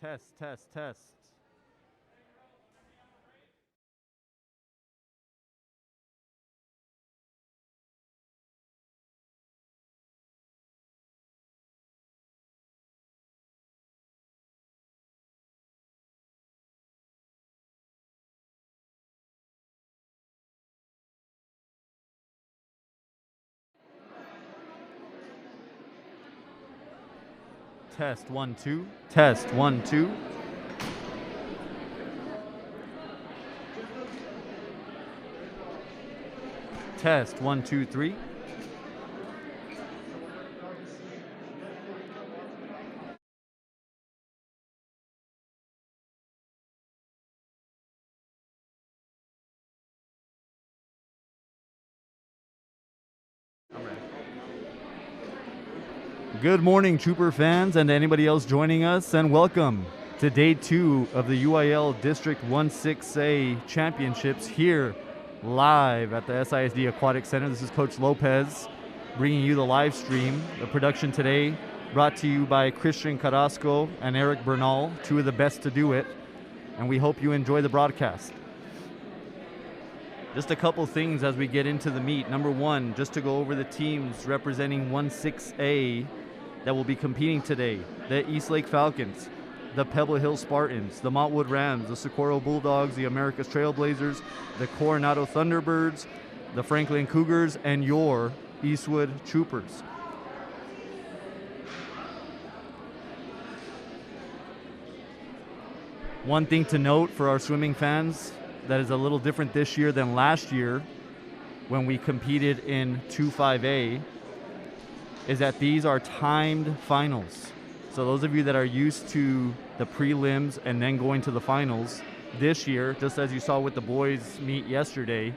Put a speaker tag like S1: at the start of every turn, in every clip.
S1: Test, test, test. Test 1 2. Test 1 2. Test 1 2 3. Good morning, Trooper fans, and anybody else joining us, and welcome to day 2 of the UIL District 1-6A Championships here live at the SISD Aquatic Center. This is Coach Lopez bringing you the live stream. The production today brought to you by Christian Carrasco and Eric Bernal, two of the best to do it, and we hope you enjoy the broadcast. Just a couple things as we get into the meet. Number one, just to go over the teams representing 1-6A that will be competing today. The Eastlake Falcons, the Pebble Hill Spartans, the Montwood Rams, the Socorro Bulldogs, the Americas Trailblazers, the Coronado Thunderbirds, the Franklin Cougars, and your Eastwood Troopers. One thing to note for our swimming fans that is a little different this year than last year when we competed in 2-5A is that these are timed finals. So those of you that are used to the prelims and then going to the finals, this year, just as you saw with the boys meet yesterday,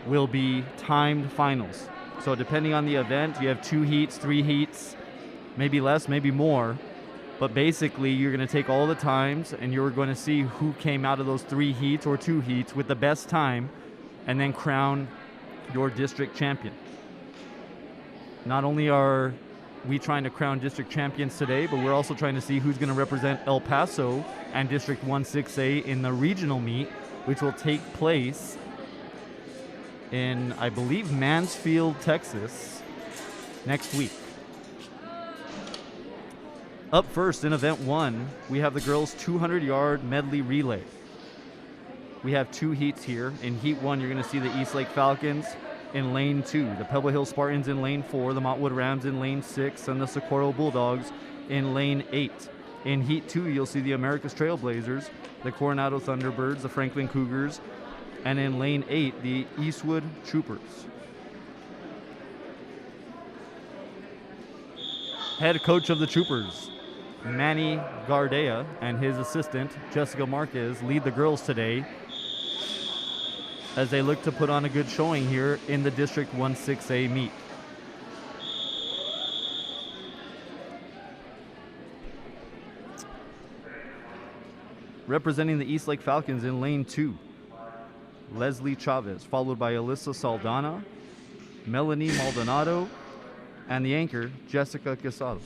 S1: will be timed finals. So depending on the event, you have 2 heats, 3 heats, maybe less, maybe more. But basically, you're going to take all the times and you're going to see who came out of those 3 heats or 2 heats with the best time and then crown your district champion. Not only are we trying to crown district champions today, but we're also trying to see who's going to represent El Paso and District 1-6A in the regional meet, which will take place in, I believe, Mansfield, Texas, next week. Up first in event 1, we have the girls' 200-yard medley relay. We have 2 heats here. In heat 1, you're going to see the Eastlake Falcons in lane 2, the Pebble Hill Spartans in lane 4, the Montwood Rams in lane 6, and the Socorro Bulldogs in lane 8. In heat 2, you'll see the Americas Trailblazers, the Coronado Thunderbirds, the Franklin Cougars, and in lane 8, the Eastwood Troopers. Head coach of the Troopers, Manny Gardea, and his assistant, Jessica Marquez, lead the girls today as they look to put on a good showing here in the District 1-6A meet. Representing the Eastlake Falcons in lane 2, Leslie Chavez, followed by Alyssa Saldana, Melanie Maldonado, and the anchor, Jessica Quesada.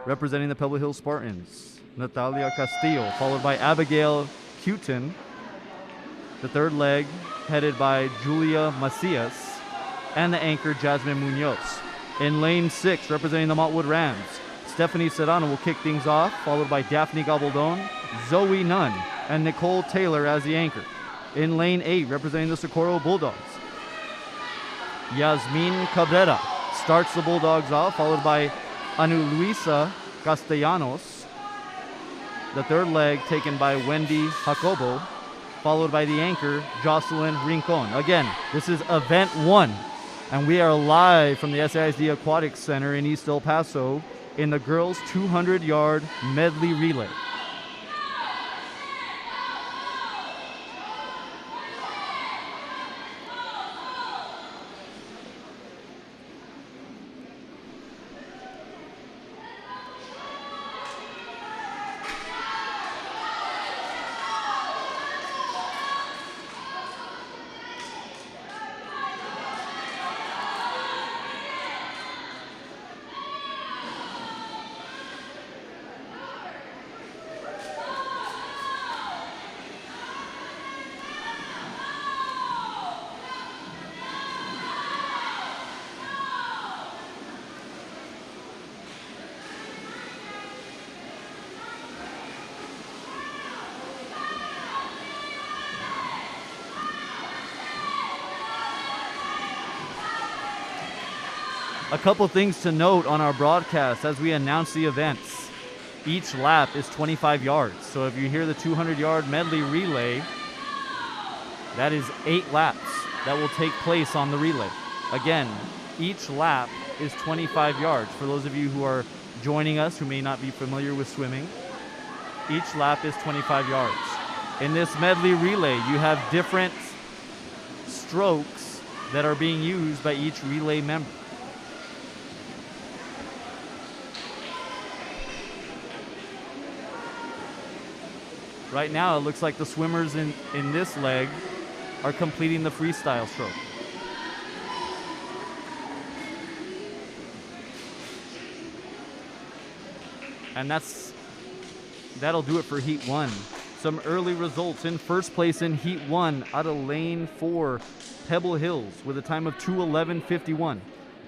S1: Representing the Pebble Hill Spartans, Natalia Castillo, followed by Abigail Cutin. The third leg, headed by Julia Macias, and the anchor, Jasmine Munoz. In lane 6, representing the Montwood Rams, Stephanie Serrano will kick things off, followed by Daphne Gabaldon, Zoe Nunn, and Nicole Taylor as the anchor. In lane 8, representing the Socorro Bulldogs, Yasmin Cabrera starts the Bulldogs off, followed by Anu Luisa Castellanos. The third leg taken by Wendy Jacobo, followed by the anchor, Jocelyn Rincon. Again, this is event 1, and we are live from the SISD Aquatic Center in East El Paso in the girls' 200-yard medley relay. A couple things to note on our broadcast as we announce the events. Each lap is 25 yards. So if you hear the 200-yard medley relay, that is 8 laps that will take place on the relay. Again, each lap is 25 yards. For those of you who are joining us who may not be familiar with swimming, each lap is 25 yards. In this medley relay, you have different strokes that are being used by each relay member. Right now, it looks like the swimmers in this leg are completing the freestyle stroke. And that'll do it for Heat 1. Some early results. In first place in Heat 1 out of lane 4, Pebble Hills with a time of 2:11.51.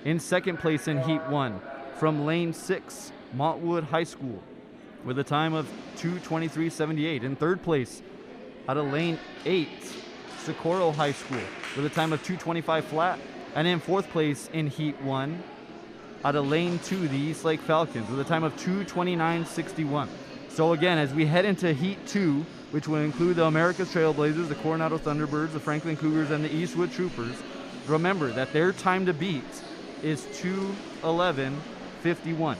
S1: In second place in Heat 1 from lane 6, Montwood High School with a time of 2:23.78. In third place out of lane 8, Socorro High School with a time of 2:25 flat. And in fourth place in Heat 1 out of lane 2, the East Lake Falcons with a time of 2:29.61. So again, as we head into Heat 2, which will include the America's Trailblazers, the Coronado Thunderbirds, the Franklin Cougars, and the Eastwood Troopers, remember that their time to beat is 2:11.51.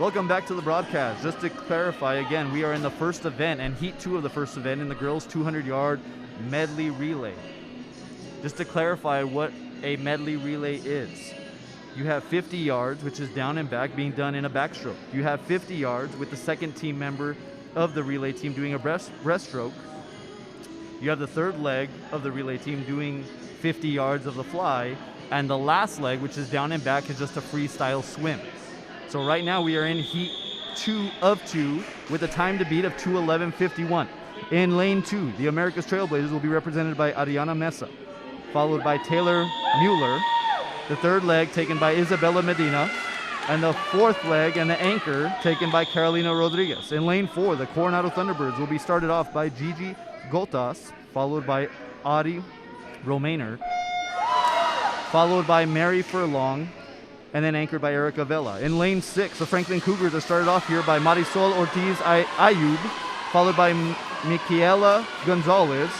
S1: Welcome back to the broadcast. Just to clarify again, we are in the first event and Heat 2 of the first event in the girls 200-yard medley relay. Just to clarify what a medley relay is. You have 50 yards, which is down and back, being done in a backstroke. You have 50 yards with the second team member of the relay team doing a breaststroke. You have the third leg of the relay team doing 50 yards of the fly, and the last leg, which is down and back, is just a freestyle swim. So right now we are in Heat 2 of 2 with a time to beat of 2:11.51. In lane 2, the America's Trailblazers will be represented by Ariana Mesa, followed by Taylor Mueller. The third leg taken by Isabella Medina, and the fourth leg and the anchor taken by Carolina Rodriguez. In lane 4, the Coronado Thunderbirds will be started off by Gigi Gotas, followed by Adi Romainer, followed by Mary Furlong, and then anchored by Erica Vela. In lane 6, the Franklin Cougars are started off here by Marisol Ortiz Ayub, followed by Michaela Gonzalez,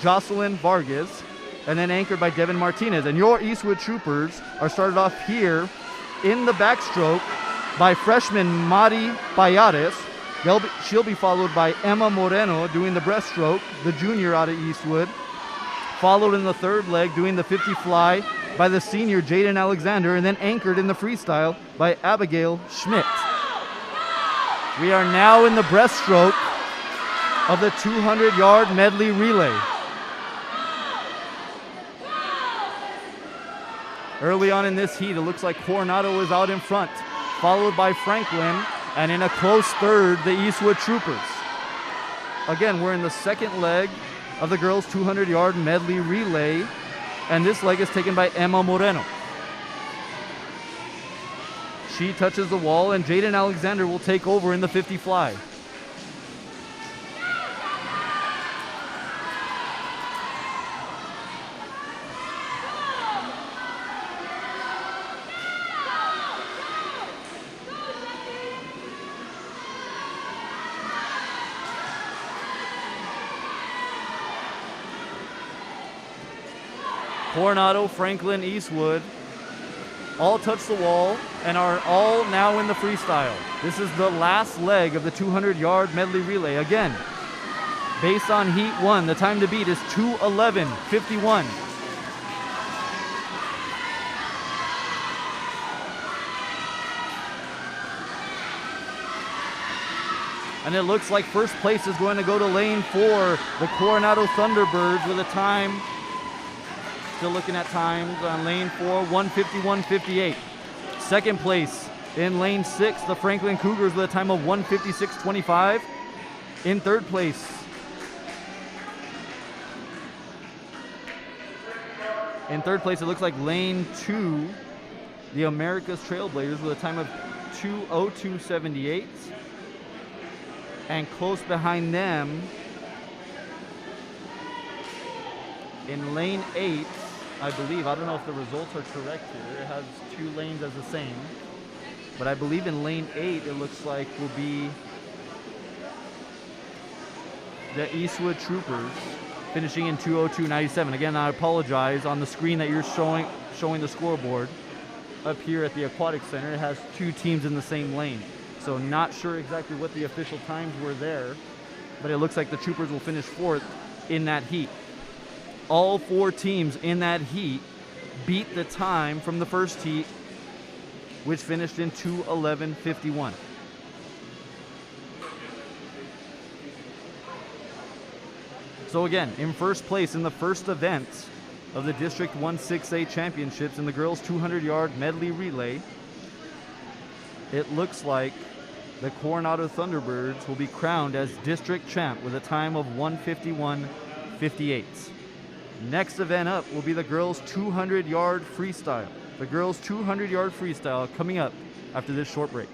S1: Jocelyn Vargas, and then anchored by Devin Martinez. And your Eastwood Troopers are started off here in the backstroke by freshman Mari Payares. She'll be followed by Emma Moreno doing the breaststroke, the junior out of Eastwood. Followed in the third leg doing the 50 fly by the senior Jaden Alexander, and then anchored in the freestyle by Abigail Schmidt. We are now in the breaststroke of the 200-yard medley relay. Early on in this heat, it looks like Coronado is out in front, followed by Franklin, and in a close third, the Eastwood Troopers. again, we're in the second leg of the girls' 200-yard medley relay, and this leg is taken by Emma Moreno. She touches the wall, and Jaden Alexander will take over in the 50 fly. Coronado, Franklin, Eastwood all touch the wall and are all now in the freestyle. This is the last leg of the 200-yard medley relay. Again, based on Heat 1, the time to beat is 2:11:51. And it looks like first place is going to go to lane 4, the Coronado Thunderbirds, with a time. Still looking at times on lane 4, 1:51:58. Second place in lane 6, the Franklin Cougars, with a time of 1:56:25. In third place, it looks like lane 2, the America's Trailblazers, with a time of 2:02:78. And close behind them, in lane 8, I believe, I don't know if the results are correct here. It has 2 lanes as the same. But I believe in lane 8, it looks like will be the Eastwood Troopers, finishing in 2:02:97. Again, I apologize. On the screen that you're showing the scoreboard up here at the Aquatic Center, it has 2 teams in the same lane. So not sure exactly what the official times were there, but it looks like the Troopers will finish 4th in that heat. All 4 teams in that heat beat the time from the first heat, which finished in 2:11:51. So again, in first place in the first event of the District 1-6A Championships in the girls' 200-yard medley relay, it looks like the Coronado Thunderbirds will be crowned as district champ with a time of 1:51:58. Next event up will be the girls' 200-yard freestyle. The girls' 200-yard freestyle coming up after this short break.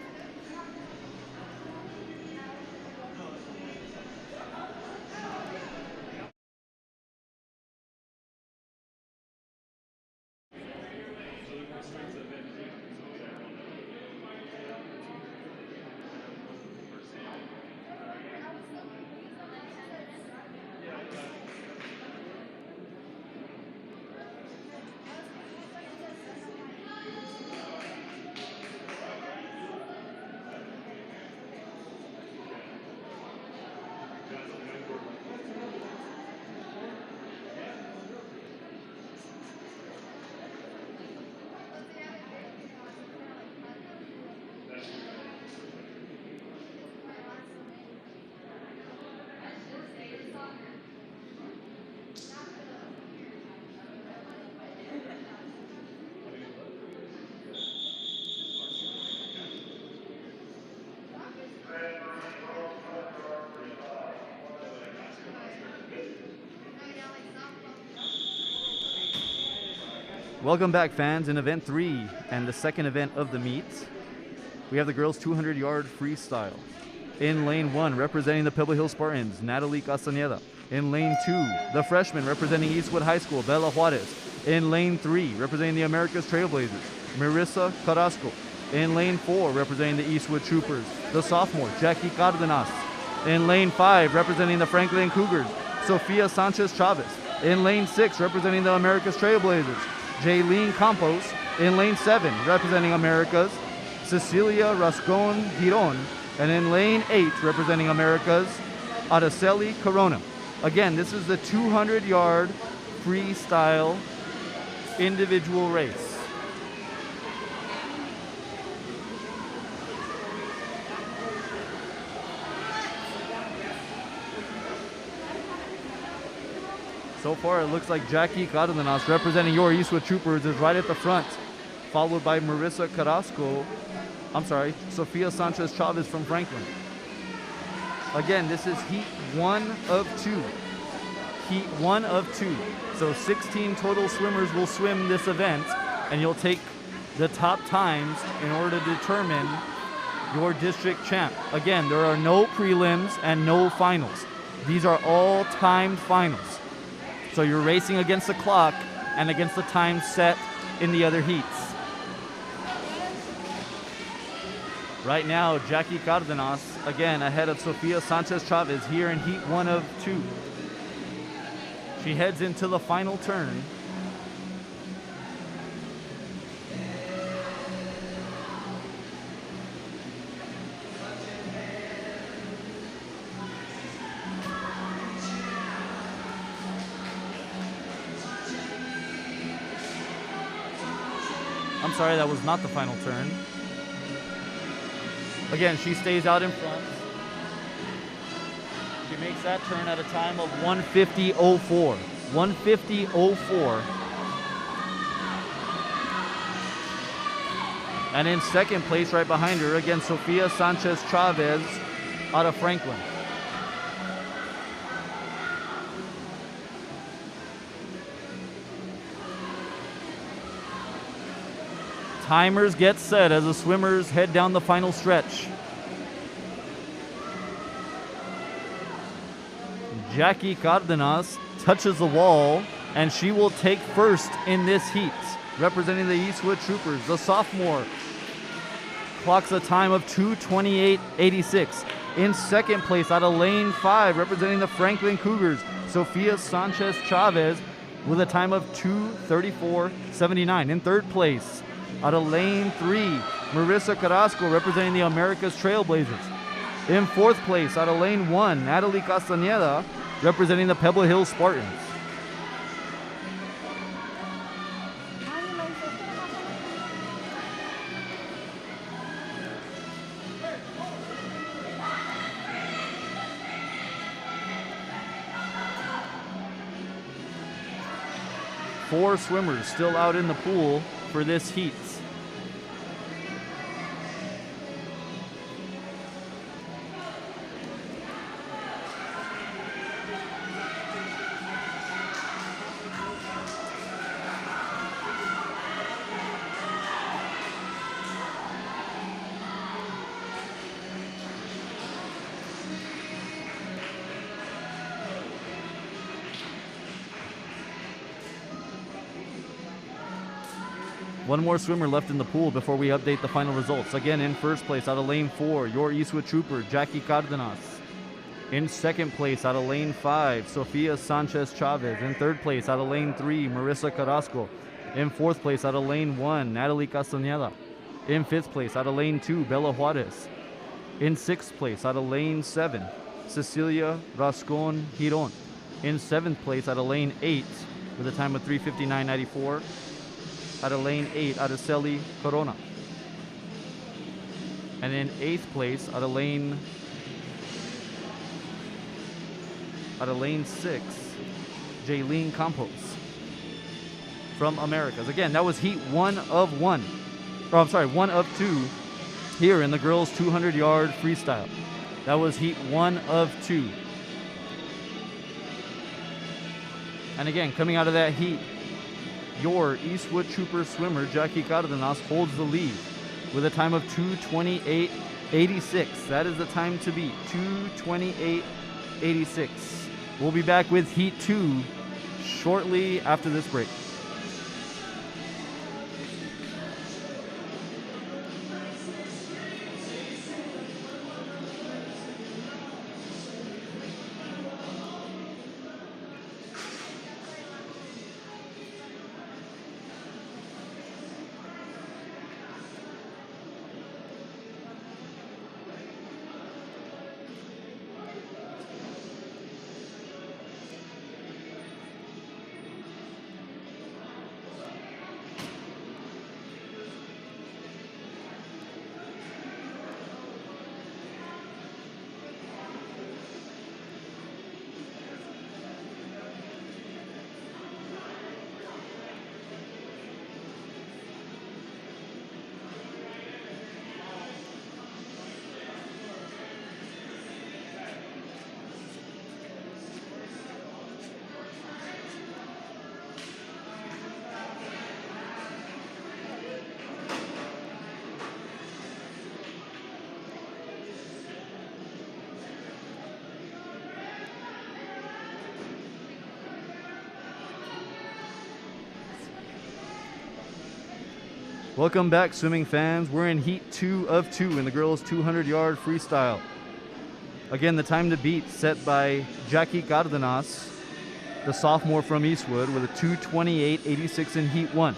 S1: Welcome back, fans. In event 3 and the second event of the meet, we have the girls' 200-yard freestyle. In lane 1, representing the Pebble Hill Spartans, Natalie Castaneda. In lane 2, the freshman representing Eastwood High School, Bella Juarez. In lane 3, representing the America's Trailblazers, Marissa Carrasco. In lane 4, representing the Eastwood Troopers, the sophomore, Jackie Cardenas. In lane 5, representing the Franklin Cougars, Sofia Sanchez Chavez. In lane 6, representing the America's Trailblazers, Jaylene Campos. In lane 7, representing America's, Cecilia Rascon Giron. And in lane 8, representing America's, Araceli Corona. Again, this is the 200-yard freestyle individual race. So far, it looks like Jackie Cardenas, representing your Eastwood Troopers, is right at the front, followed by Marissa Carrasco. Sofia Sanchez Chavez from Franklin. Again, this is heat 1 of 2. Heat 1 of 2. So 16 total swimmers will swim this event, and you'll take the top times in order to determine your district champ. Again, there are no prelims and no finals. These are all timed finals. So you're racing against the clock and against the time set in the other heats. Right now, Jackie Cardenas, again, ahead of Sofia Sanchez-Chavez here in heat 1 of 2. She heads into the final turn. I'm sorry, that was not the final turn. Again, she stays out in front. She makes that turn at a time of 1:50.04. 1:50.04. And in second place, right behind her, again, Sofia Sanchez-Chavez out of Franklin. Timers get set as the swimmers head down the final stretch. Jackie Cardenas touches the wall, and she will take first in this heat. Representing the Eastwood Troopers, the sophomore clocks a time of 2:28.86. In second place, out of lane 5, representing the Franklin Cougars, Sofia Sanchez-Chavez with a time of 2:34.79. In third place, out of lane 3, Marissa Carrasco, representing the Americas Trailblazers. In fourth place, out of lane 1, Natalie Castañeda, representing the Pebble Hill Spartans. Four swimmers still out in the pool for this heat. One more swimmer left in the pool before we update the final results. Again, in first place, out of lane 4, your Eastwood Trooper, Jackie Cardenas. In second place, out of lane 5, Sofia Sanchez-Chavez. In third place, out of lane 3, Marissa Carrasco. In fourth place, out of lane 1, Natalie Castañeda. In fifth place, out of lane 2, Bella Juarez. In sixth place, out of lane 7, Cecilia Rascon Giron. In seventh place, out of lane 8, with a time of 3:59.94. Out of lane 8, Araceli Corona. And in eighth place, out of lane 6, Jaylene Campos from Americas. Again, that was heat 1 of 1. Or I'm sorry, 1 of 2 here in the girls 200-yard freestyle. That was heat 1 of 2. And again, coming out of that heat, your Eastwood Trooper swimmer, Jackie Cardenas, holds the lead with a time of 2:28.86. That is the time to beat, 2:28.86. We'll be back with Heat 2 shortly after this break. Welcome back, swimming fans. We're in heat 2 of 2 in the girls 200-yard freestyle. Again, the time to beat set by Jackie Cardenas, the sophomore from Eastwood, with a 2:28.86 in heat 1.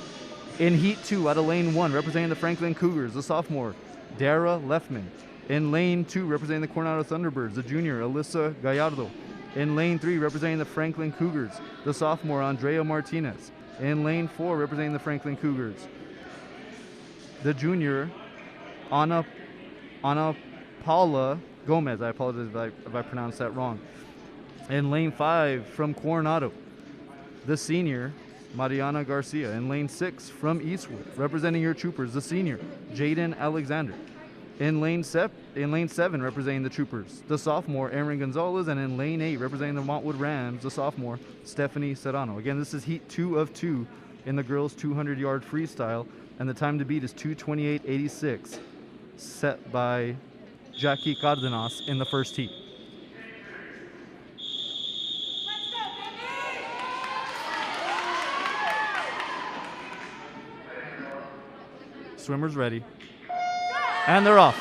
S1: In heat 2, out of lane 1, representing the Franklin Cougars, the sophomore, Dara Lefman. In lane 2, representing the Coronado Thunderbirds, the junior, Alyssa Gallardo. In lane 3, representing the Franklin Cougars, the sophomore, Andrea Martinez. In lane 4, representing the Franklin Cougars, the junior, Ana Paula Gomez. I apologize if I pronounced that wrong. In lane 5, from Coronado, the senior, Mariana Garcia. In lane 6, from Eastwood, representing your Troopers, the senior, Jaden Alexander. In lane 7, representing the Troopers, the sophomore, Aaron Gonzalez. And in lane 8, representing the Montwood Rams, the sophomore, Stephanie Serrano. Again, this is heat 2 of 2 in the girls 200-yard freestyle, and the time to beat is 2:28.86, set by Jackie Cardenas in the first heat. Swimmers ready. And they're off.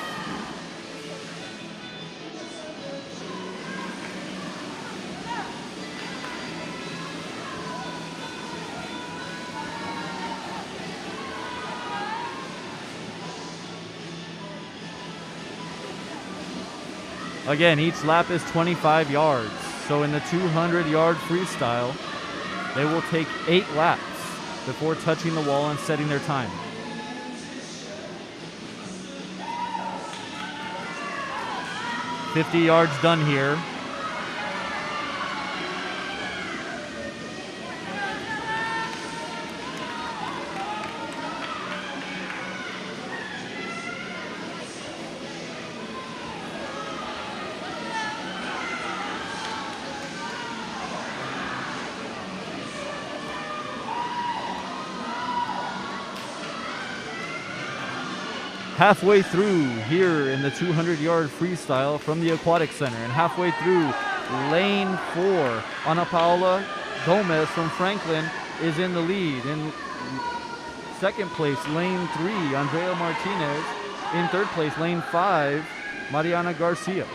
S1: Again, each lap is 25 yards. So in the 200-yard freestyle, they will take 8 laps before touching the wall and setting their time. "50 yards done here." Halfway through here in the 200-yard freestyle from the Aquatic Center, and halfway through lane 4, Ana Paula Gomez from Franklin is in the lead. In second place, lane 3, Andrea Martinez. In third place, lane 5, Mariana Garcia.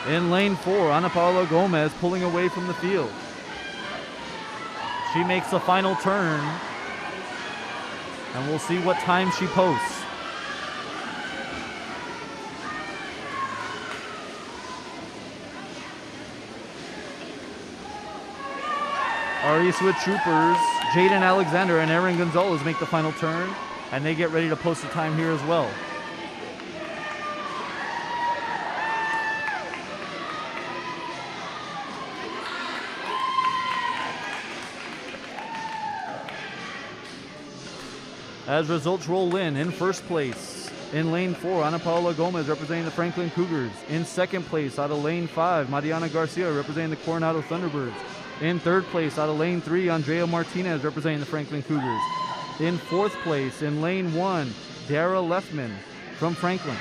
S1: In lane 4, Ana Paula Gomez pulling away from the field. She makes the final turn, and we'll see what time she posts. Our Eastwood Troopers, Jaden Alexander and Aaron Gonzalez, make the final turn, and they get ready to post the time here as well. As results roll in first place, in lane 4, Ana Paula Gomez representing the Franklin Cougars. In second place, out of lane 5, Mariana Garcia representing the Coronado Thunderbirds. In third place, out of lane 3, Andrea Martinez representing the Franklin Cougars. In fourth place, in lane 1, Dara Lefman from Franklin.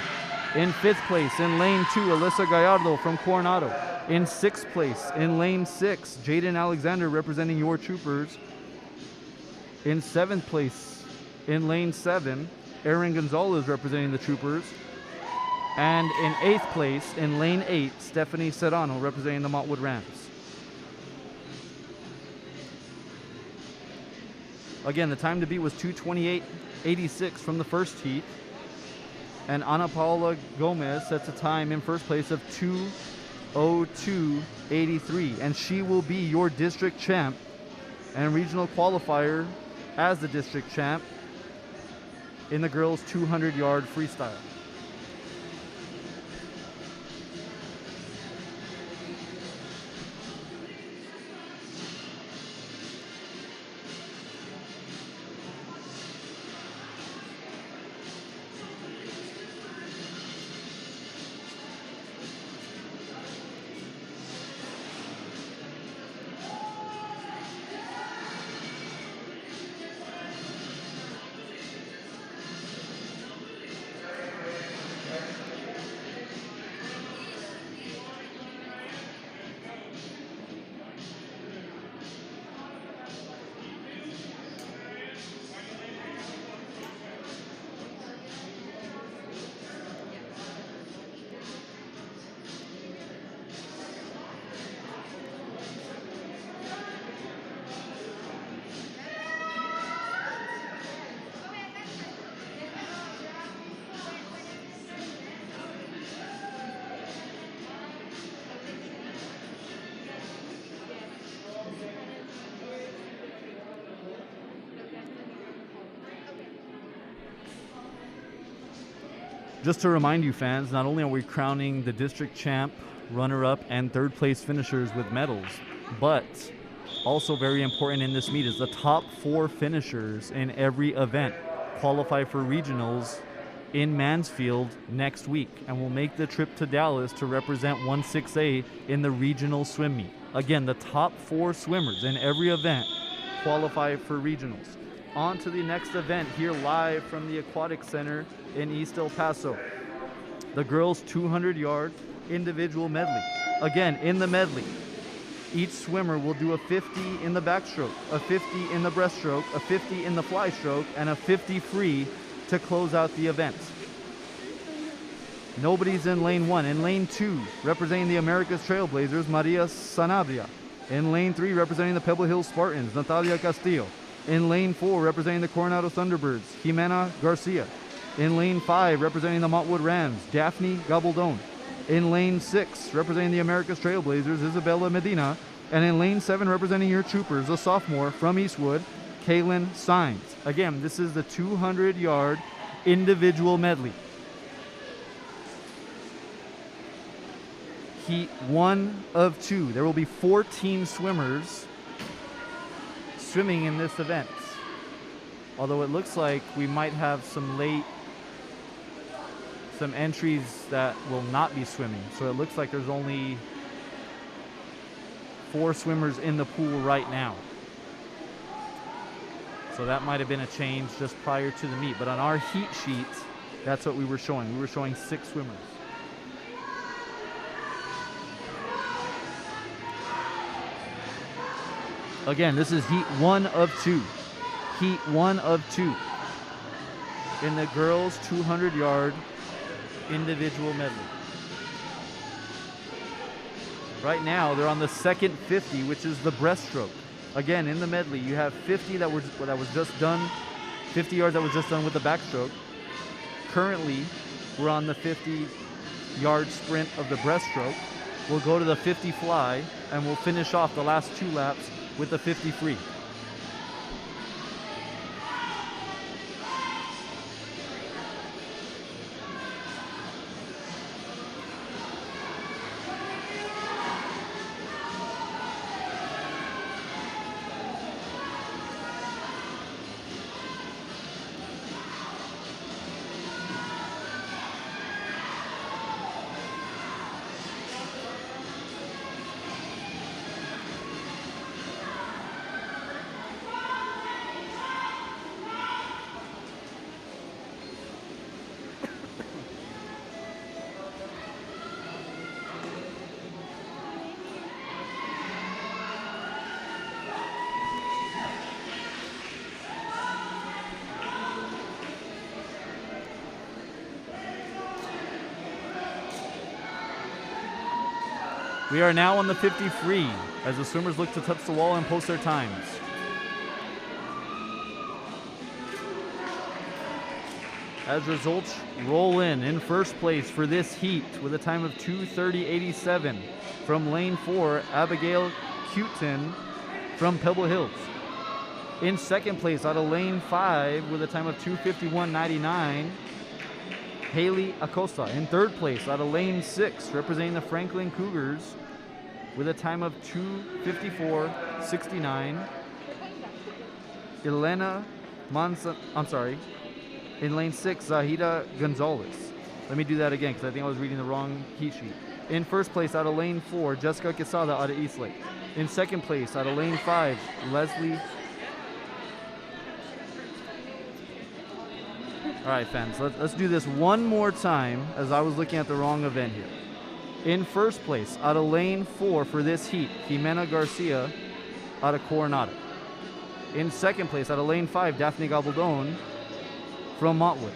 S1: In fifth place, in lane 2, Alyssa Gallardo from Coronado. In sixth place, in lane 6, Jaden Alexander representing your Troopers. In seventh place, in lane 7, Aaron Gonzalez representing the Troopers. And in 8th place, in lane 8, Stephanie Serrano representing the Montwood Rams. Again, the time to beat was 2:28.86 from the first heat. And Ana Paula Gomez sets a time in first place of 2:02.83. And she will be your district champ and regional qualifier as the district champ in the girls 200-yard freestyle. Just to remind you fans, not only are we crowning the district champ, runner-up, and third place finishers with medals, but also very important in this meet is the top 4 finishers in every event qualify for regionals in Mansfield next week and will make the trip to Dallas to represent 1-6A in the regional swim meet. Again, the top 4 swimmers in every event qualify for regionals. On to the next event here live from the Aquatic Center in East El Paso. The girls 200-yard individual medley. Again, in the medley, each swimmer will do a 50 in the backstroke, a 50 in the breaststroke, a 50 in the fly stroke, and a 50 free to close out the event. Nobody's in lane 1. In lane 2, representing the America's Trailblazers, Maria Sanabria. In lane 3, representing the Pebble Hills Spartans, Natalia Castillo. In lane 4, representing the Coronado Thunderbirds, Jimena Garcia. In lane 5, representing the Montwood Rams, Daphne Gabaldon. In lane 6, representing the America's Trailblazers, Isabella Medina. And in lane 7, representing your Troopers, a sophomore from Eastwood, Kaylin Sines. Again, this is the 200-yard individual medley. Heat 1 of 2. There will be 14 swimmers swimming in this event. Although it looks like we might have some entries that will not be swimming. So it looks like there's only 4 swimmers in the pool right now. So that might have been a change just prior to the meet. But on our heat sheet, that's what we were showing. We were showing 6 swimmers. Again, this is heat 1 of 2. Heat 1 of 2 in the girls 200-yard individual medley. Right now, they're on the second 50, which is the breaststroke. Again, in the medley, you have 50 that was just done, 50 yards that was just done with the backstroke. Currently, we're on the 50-yard sprint of the breaststroke. We'll go to the 50 fly, and we'll finish off the last 2 laps with the 50 free. We are now on the 50 free as the swimmers look to touch the wall and post their times. As results roll in first place for this heat with a time of 2:30.87 from lane 4, Abigail Cutin from Pebble Hills. In second place out of lane 5 with a time of 2:51.99, Haley Acosta. In third place out of lane 6, representing the Franklin Cougars with a time of 2:54.69, Elena in lane 6, Zahida Gonzalez. Let me do that again because I think I was reading the wrong heat sheet. In first place out of lane 4, Jessica Quesada out of Eastlake. In second place out of lane 5, Leslie. All right, fans, let's do this one more time as I was looking at the wrong event here. In first place, out of lane 4 for this heat, Jimena Garcia out of Coronado. In second place, out of lane 5, Daphne Gabaldon from Montwood.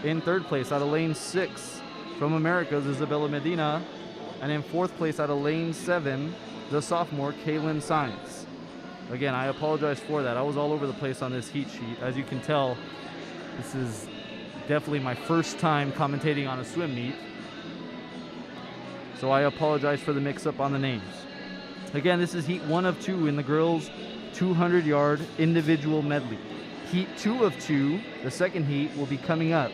S1: In third place, out of lane 6 from Americas, Isabella Medina. And in fourth place, out of lane 7, the sophomore, Kaylin Sines. Again, I apologize for that. I was all over the place on this heat sheet. As you can tell, this is definitely my first time commentating on a swim meet. So I apologize for the mix-up on the names. Again, this is heat 1 of 2 in the girls 200-yard individual medley. Heat 2 of 2, the second heat, will be coming up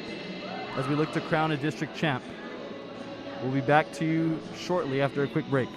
S1: as we look to crown a district champ. We'll be back to you shortly after a quick break.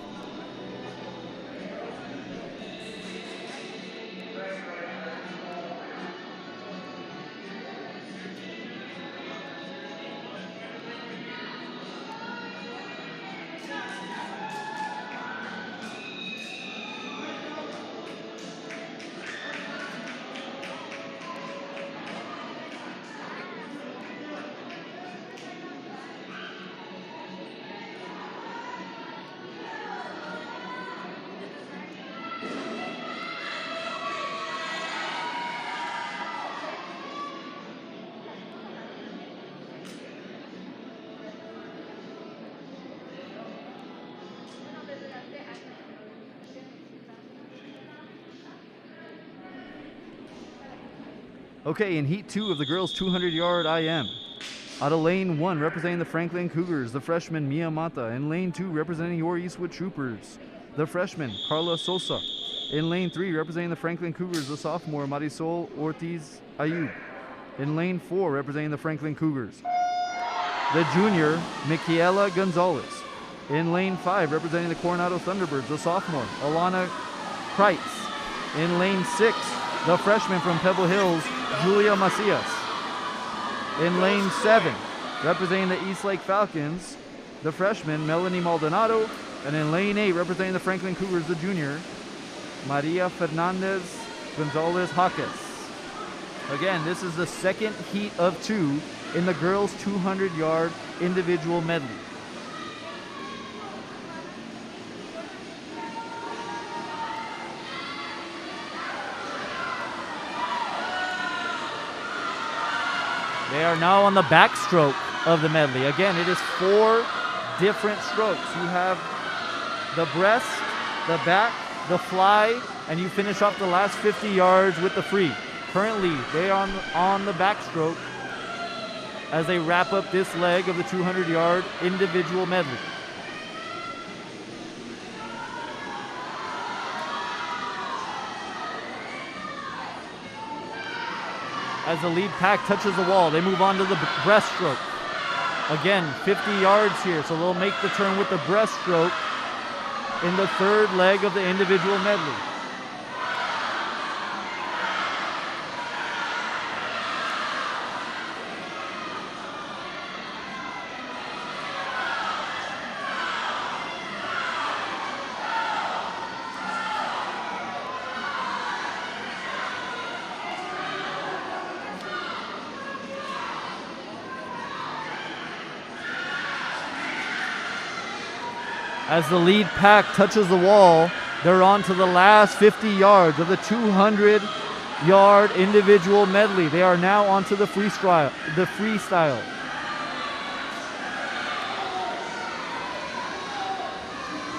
S1: Okay, in Heat 2 of the girls' 200-yard IM. Out of Lane 1, representing the Franklin Cougars, the freshman Mia Mata. In Lane 2, representing your Eastwood Troopers, the freshman Carla Sosa. In Lane 3, representing the Franklin Cougars, the sophomore Marisol Ortiz Ayub. In Lane 4, representing the Franklin Cougars, the junior Michaela Gonzalez. In Lane 5, representing the Coronado Thunderbirds, the sophomore Alana Kreitz. In Lane 6, the freshman from Pebble Hills, Julia Macias. In Lane 7, representing the Eastlake Falcons, the freshman Melanie Maldonado. And in Lane 8, representing the Franklin Cougars, the junior Maria Fernandez Gonzalez Jaques. Again, this is the second heat of 2 in the girls' 200-yard individual medley. They are now on the backstroke of the medley. Again, it is 4 different strokes. You have the breast, the back, the fly, and you finish off the last 50 yards with the free. Currently, they are on the backstroke as they wrap up this leg of the 200-yard individual medley. As the lead pack touches the wall, they move on to the breaststroke. Again, 50 yards here, so they'll make the turn with the breaststroke in the third leg of the individual medley. As the lead pack touches the wall, they're on to the last 50 yards of the 200-yard individual medley. They are now onto the freestyle.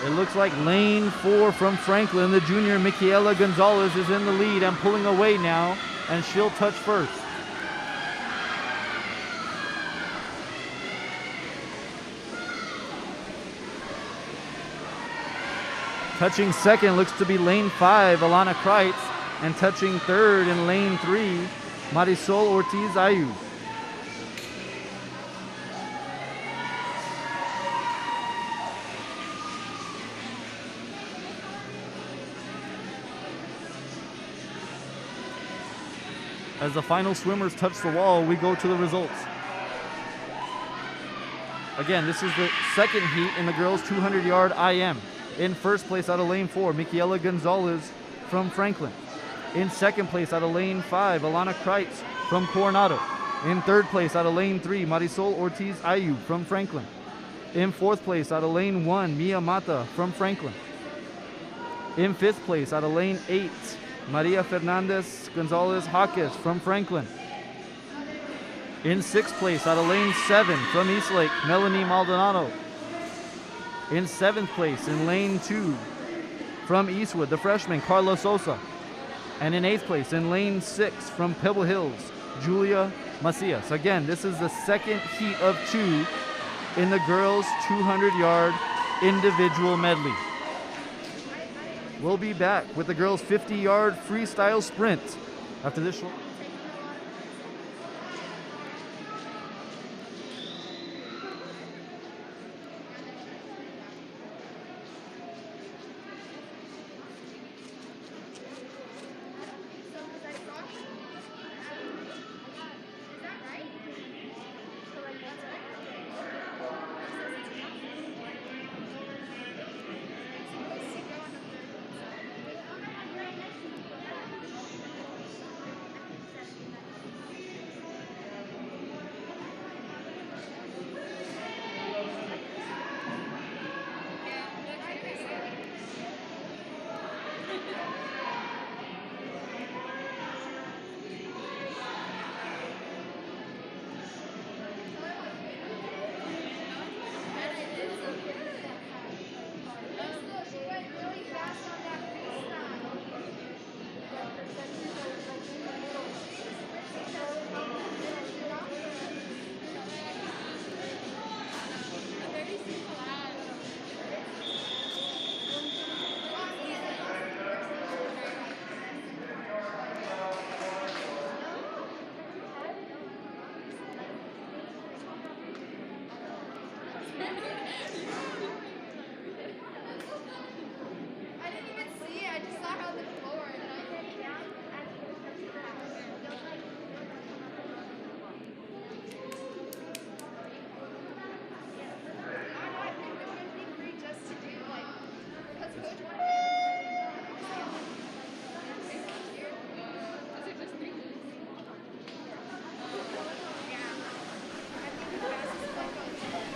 S1: It looks like Lane 4 from Franklin, the junior Michaela Gonzalez, is in the lead and pulling away now, and she'll touch first. Touching second looks to be Lane 5, Alana Kreitz, and touching third in Lane 3, Marisol Ortiz Ayub. As the final swimmers touch the wall, we go to the results. Again, this is the second heat in the girls' 200-yard IM. In first place out of Lane 4, Michaela Gonzalez from Franklin. In second place out of Lane 5, Alana Kreitz from Coronado. In third place out of Lane 3, Marisol Ortiz Ayub from Franklin. In fourth place out of Lane 1, Mia Mata from Franklin. In fifth place out of Lane 8, Maria Fernandez Gonzalez Jaques from Franklin. In sixth place out of Lane 7 from Eastlake, Melanie Maldonado. In seventh place in Lane 2 from Eastwood, the freshman Carla Sosa. And in eighth place in Lane 6 from Pebble Hills, Julia Macias. Again, this is the second heat of 2 in the girls' 200-yard individual medley. We'll be back with the girls' 50-yard freestyle sprint after this short.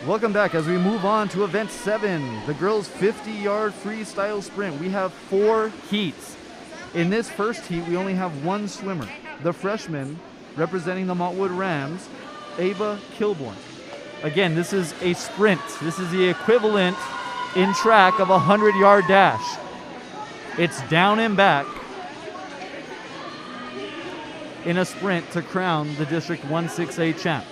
S1: Welcome back as we move on to event 7, the girls 50-yard freestyle sprint. We have 4 heats. In this first heat, we only have 1 swimmer, the freshman representing the Montwood Rams, Ava Kilborn. Again, this is a sprint. This is the equivalent in track of a 100-yard dash. It's down and back in a sprint to crown the District 1-6A champ.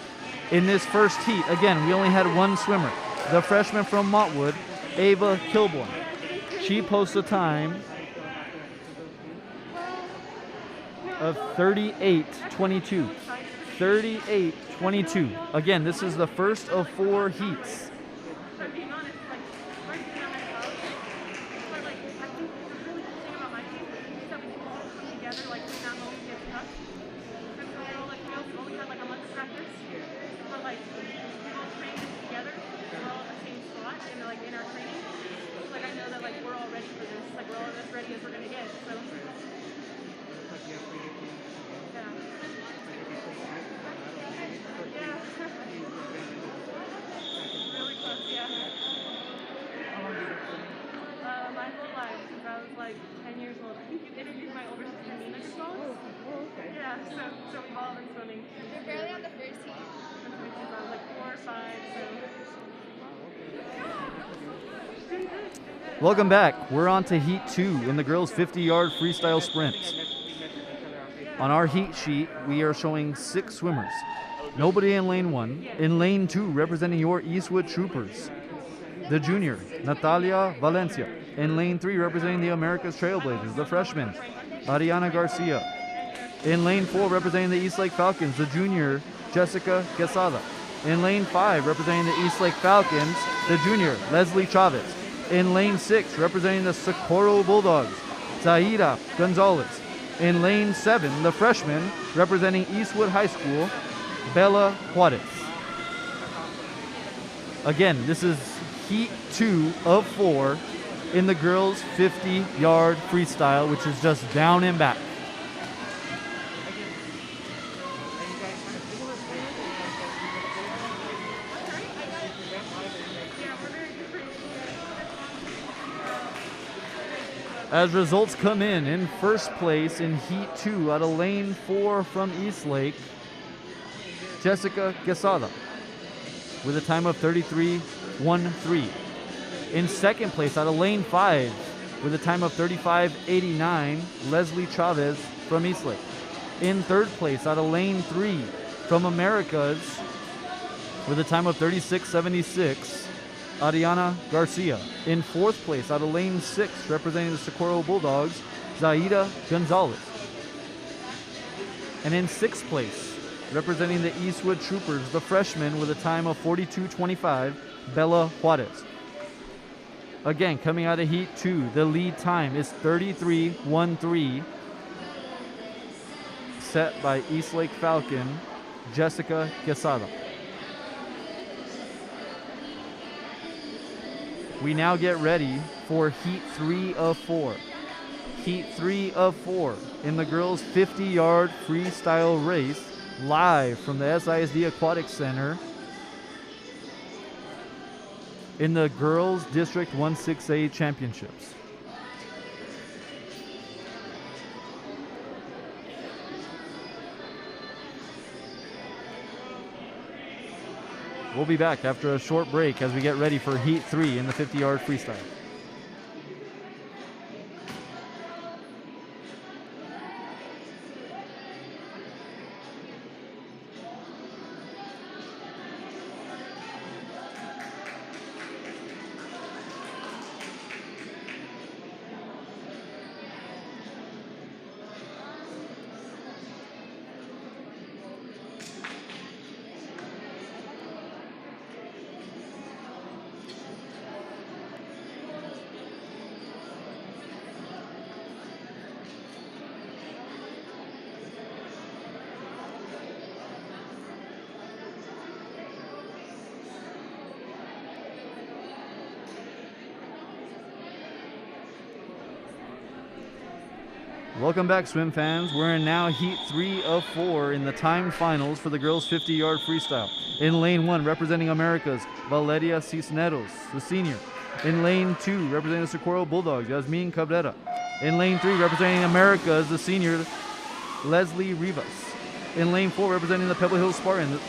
S1: In this first heat, again, we only had 1 swimmer, the freshman from Montwood, Ava Kilborn. She posts a time of 38:22. 38:22. Again, this is the first of 4 heats. Welcome back. We're on to Heat 2 in the girls' 50-yard freestyle sprint. On our heat sheet, we are showing 6 swimmers. Nobody in lane 1. In lane 2, representing your Eastwood Troopers, the junior, Natalia Valencia. In lane 3, representing the America's Trailblazers, the freshman, Ariana Garcia. In lane 4, representing the Eastlake Falcons, the junior, Jessica Quesada. In lane 5, representing the Eastlake Falcons, the junior, Leslie Chavez. In lane 6, representing the Socorro Bulldogs, Zaida Gonzalez. In lane 7, the freshman, representing Eastwood High School, Bella Juarez. Again, this is Heat 2 of 4 in the girls' 50-yard freestyle, which is just down and back. As results come in first place in Heat 2 out of lane 4 from Eastlake, Jessica Quesada with a time of 33:13. In second place out of lane 5 with a time of 35:89, Leslie Chavez from Eastlake. In third place out of lane 3 from Americas with a time of 36:76, Ariana Garcia. In fourth place out of lane 6, representing the Socorro Bulldogs, Zaida Gonzalez. And in sixth place, representing the Eastwood Troopers, the freshman with a time of 42:25, Bella Juarez. Again, coming out of Heat 2, the lead time is 33:13, set by Eastlake Falcon, Jessica Quesada. We now get ready for Heat 3 of 4. Heat 3 of 4 in the girls' 50-yard freestyle race, live from the SISD Aquatic Center in the Girls District 1-6A Championships. We'll be back after a short break as we get ready for Heat 3 in the 50-yard freestyle. Welcome back, swim fans. We're in now Heat 3 of 4 in the timed finals for the girls' 50-yard freestyle. In lane 1, representing America's Valeria Cisneros, the senior. In lane 2, representing the Socorro Bulldogs, Yasmin Cabrera. In lane 3, representing Americas, the senior, Leslie Rivas. In lane 4, representing the Pebble Hill Spartans,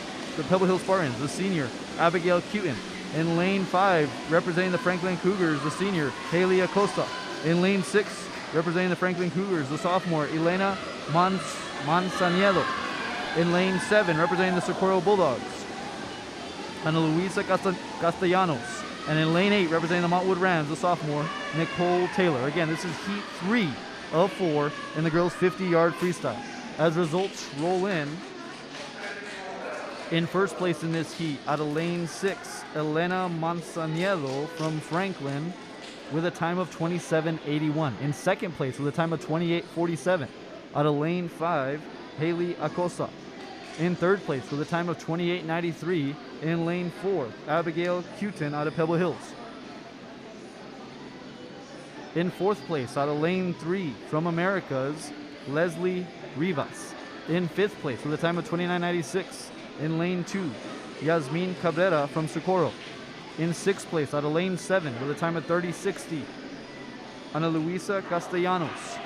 S1: the senior, Abigail Cutin. In lane 5, representing the Franklin Cougars, the senior, Haley Acosta. In lane 6, representing the Franklin Cougars, the sophomore, Elena Manzanello. In lane 7, representing the Socorro Bulldogs, Ana Luisa Castellanos. And in lane 8, representing the Montwood Rams, the sophomore, Nicole Taylor. Again, this is heat 3 of 4 in the girls' 50-yard freestyle. As results roll in first place in this heat, out of lane 6, Elena Manzanello from Franklin with a time of 27:81. In second place with a time of 28:47, out of lane 5, Haley Acosta. In third place with a time of 28:93, in lane 4, Abigail Cutin out of Pebble Hills. In fourth place, out of lane 3, from Americas, Leslie Rivas. In fifth place with a time of 29:96, in lane 2, Yasmin Cabrera from Socorro. In sixth place, out of lane 7, with a time of 30:60, Ana Luisa Castellanos.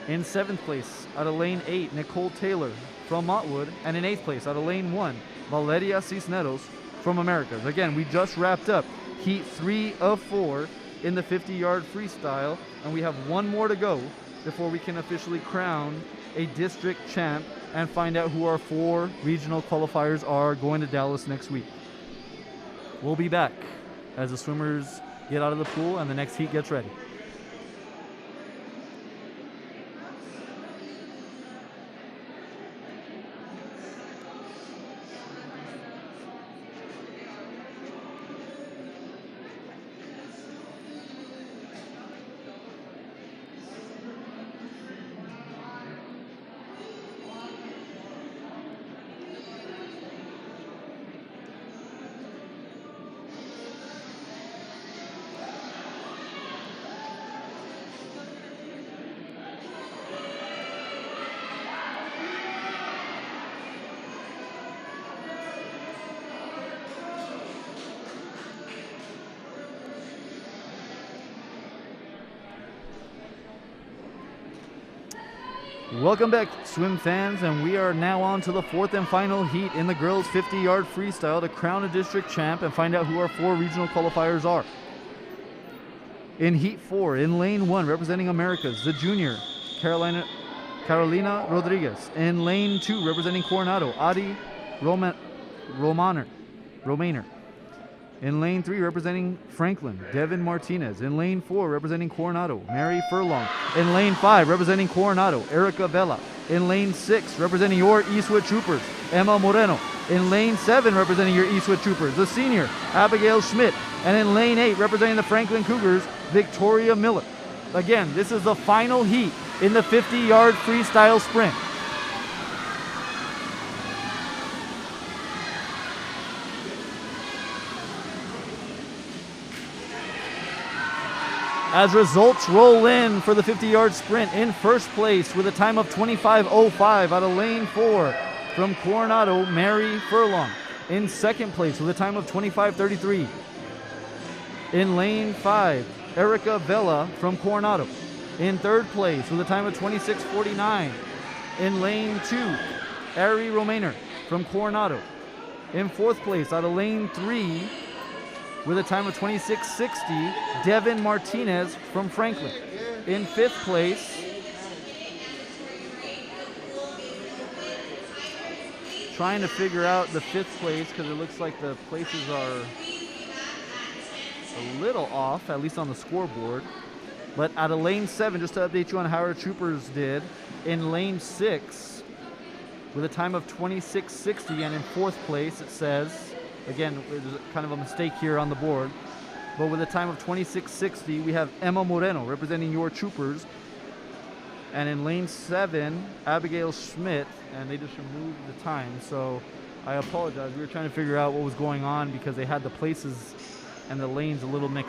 S1: In seventh place, out of lane 8, Nicole Taylor from Montwood. And in eighth place, out of lane 1, Valeria Cisneros from Americas. Again, we just wrapped up heat 3 of 4 in the 50-yard freestyle, and we have one more to go before we can officially crown a district champ and find out who our 4 regional qualifiers are going to Dallas next week. We'll be back as the swimmers get out of the pool and the next heat gets ready. Welcome back, swim fans, and we are now on to the 4th and final heat in the girls' 50-yard freestyle to crown a district champ and find out who our 4 regional qualifiers are. In heat 4, in lane 1, representing Americas, the junior, Carolina Rodriguez. In lane 2, representing Coronado, Adi Romaner. In lane 3, representing Franklin, Devin Martinez. In lane 4, representing Coronado, Mary Furlong. In lane 5, representing Coronado, Erica Vela. In lane 6, representing your Eastwood Troopers, Emma Moreno. In lane 7, representing your Eastwood Troopers, the senior, Abigail Schmidt. And in lane 8, representing the Franklin Cougars, Victoria Miller. Again, this is the final heat in the 50-yard freestyle sprint. As results roll in for the 50-yard sprint, in first place with a time of 25:05 out of lane 4 from Coronado, Mary Furlong. In second place with a time of 25:33 in lane 5, Erica Vela from Coronado. In third place with a time of 26:49 in lane 2, Ari Romaner from Coronado. In fourth place out of lane 3 with a time of 26:60, Devin Martinez from Franklin. In fifth place, trying to figure out the fifth place because it looks like the places are a little off, at least on the scoreboard. But out of lane 7, just to update you on how our troopers did, in lane 6, with a time of 26:60, and in fourth place it says, again, there's kind of a mistake here on the board, but with a time of 26:60, we have Emma Moreno representing your troopers. And in lane 7, Abigail Schmidt, and they just removed the time. So I apologize. We were trying to figure out what was going on because they had the places and the lanes a little mixed